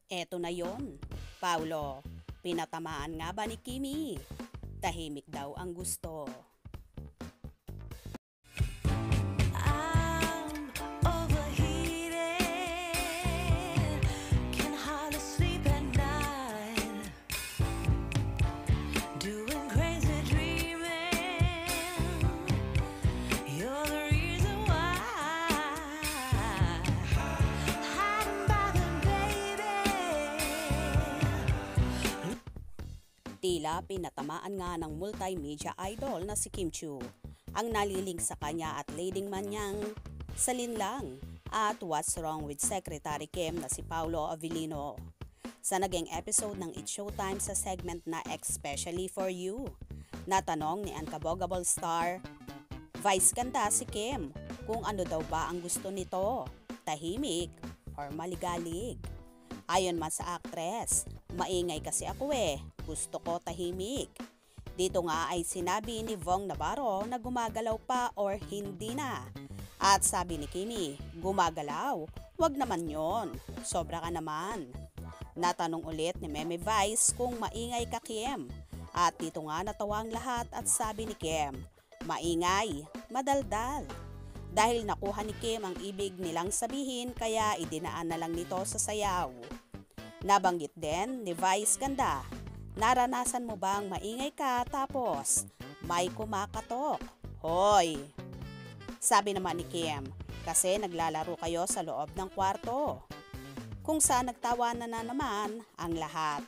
Eto na yon. Paulo, pinatamaan nga ba ni Kimi? Tahimik daw ang gusto. I'm overheated, can hardly sleep at night, doing crazy dreaming. You're the reason why. Hiding by the baby. Tila pinatamaan nga ng multimedia idol na si Kim Chiu ang naliling sa kanya at leading man niyang salinlang at What's Wrong with Secretary Kim na si Paulo Avellino. Sa naging episode ng It's Showtime sa segment na Especially for You, natanong ni Unkabogable star Vice ganda si Kim kung ano daw ba ang gusto nito, tahimik or maligalig. Ayon man sa actress, maingay kasi ako gusto ko tahimik. Dito nga ay sinabi ni Vong Navarro na gumagalaw pa or hindi na. At sabi ni Kimi, gumagalaw, wag naman yon, sobra ka naman. Natanong ulit ni Meme Vice kung maingay ka Kim. At dito nga natawa ang lahat at sabi ni Kim, maingay, madaldal. Dahil nakuha ni Kim ang ibig nilang sabihin kaya idinaan na lang nito sa sayaw. Nabanggit din ni Vice ganda, naranasan mo bang maingay ka tapos may kumakatok? Hoy! Sabi naman ni Kim, kasi naglalaro kayo sa loob ng kwarto. Kung saan nagtawanan na naman ang lahat.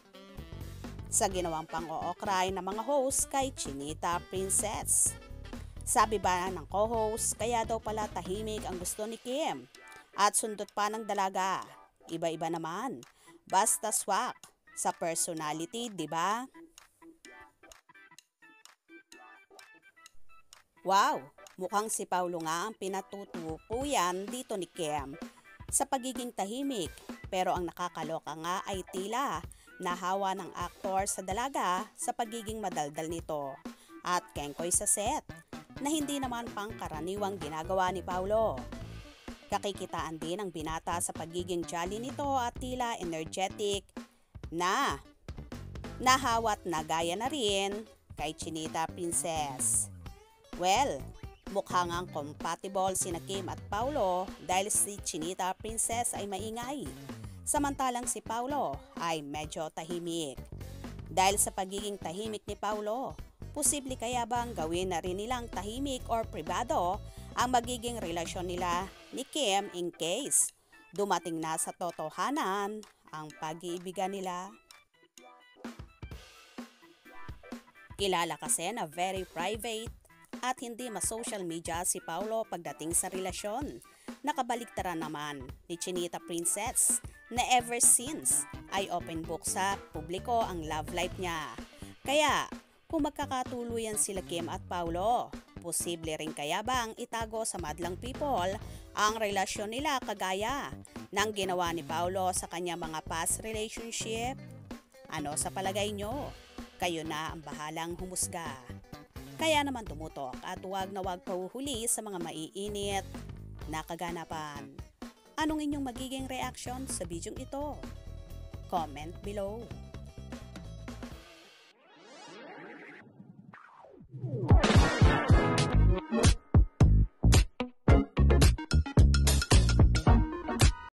Sa ginawang pang-ookray ng mga host kay Chinita Princess. Sabi ba ng co-host, kaya daw pala tahimik ang gusto ni Kim. At sundot pa ng dalaga. Iba-iba naman. Basta swak. Sa personality, di ba? Wow, mukhang si Paulo nga ang pinatutukuyan dito ni Kim sa pagiging tahimik. Pero ang nakakaloka nga ay tila nahawa ng aktor sa dalaga sa pagiging madaldal nito at kengkoy sa set na hindi naman pangkaraniwang ginagawa ni Paulo. Kakikitaan din ang binata sa pagiging jolly nito at tila energetic na nahawat na gaya na rin kay Chinita Princess. Well, mukhang ang compatible sina Kim at Paulo dahil si Chinita Princess ay maingay, samantalang si Paulo ay medyo tahimik. Dahil sa pagiging tahimik ni Paulo, posible kaya bang gawin na rin nilang tahimik or pribado ang magiging relasyon nila ni Kim in case dumating na sa totohanan ang pag-iibigan nila? Kilala kasi na very private at hindi ma-social media si Paulo pagdating sa relasyon. Nakabaligtaran naman ni Chinita Princess na ever since ay open book sa publiko ang love life niya. Kaya kung magkakatuluyan sila Kim at Paulo, posible rin kaya bang itago sa madlang people ang relasyon nila kagaya ng ginawa ni Paulo sa kanya mga past relationship? Ano sa palagay nyo? Kayo na ang bahalang humusga. Kaya naman tumutok at huwag na huwag pahuhuli sa mga maiinit na kaganapan. Anong inyong magiging reaction sa bidyong ito? Comment below.